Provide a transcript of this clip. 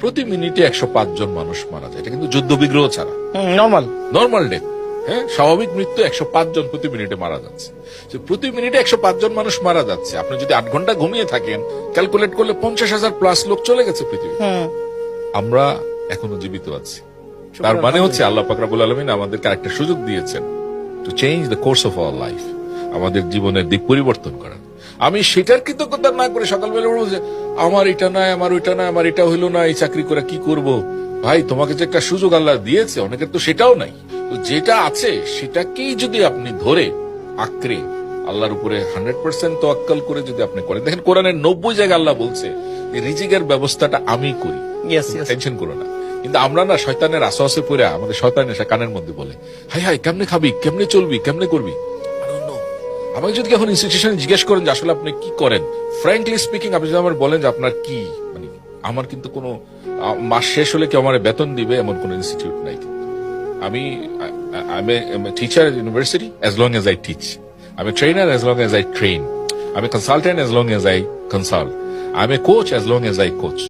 প্রতি মিনিটে 105 জন মানুষ মারা যায়, এটা কিন্তু যুদ্ধ বিগ্রহ ছাড়া নর্মাল ডেথ। হ্যাঁ, স্বাভাবিক মৃত্যু 105 জন প্রতি মিনিটে মারা যাচ্ছে। প্রতি মিনিটে 105 জন মানুষ মারা যাচ্ছে। আপনি যদি 8 ঘন্টা ঘুমিয়ে থাকেন, ক্যালকুলেট করলে 50,000 প্লাস লোক চলে গেছে পৃথিবী। আমরা এখনো জীবিত আছি, তার মানে হচ্ছে আল্লাহ পাক রব্বুল আলামিন আমাদেরকে আরেকটা সুযোগ দিয়েছেন to change the course of our life, আমাদের জীবনের দিক পরিবর্তন করার। আমি সেটার কৃতজ্ঞতা না করে সকালবেলা বলবো যে আমার এটা নাই, আমার ওইটা নাই, আমার এটা হইলো না, এই চাকরি করে কি করব। ভাই, তোমাকে যে একটা সুযোগ আল্লাহ দিয়েছে, অনেকের তো সেটাও নাই। যেটা আছে সেটাকেই যদি আপনি ধরে আঁকড়ে আল্লাহর উপরে 100% তোয়াক্কাল করে যদি আপনি করেন, দেখেন কোরআনের 90 জায়গায় আল্লাহ বলছে যে রিজিকের ব্যবস্থাটা আমি করি, টেনশন করো না। কিন্তু আমরা না শয়তানের আশাসে পড়ে, আমাদের শয়তান এসে কানের মধ্যে বলে হাই হাই কেমনে খাবি, কেমনে চলবি, কেমনে করবি। আমাকে যদি এখন ইনস্টিটিউশনে জিজ্ঞেস করেন যে আসলে আপনি কি করেন, ফ্র্যাঙ্কলি স্পিকিং আপনি যদি আমার বলেন যে আপনার কি, মানে আমার কিন্তু কোনো মাস শেষ হলে কেউ আমার বেতন দিবে এমন কোন ইনস্টিটিউট নাই। আমি teacher at university as long as I teach. I'm a trainer as long as I train. I'm a consultant as long as I consult. I'm a coach as long as I coach.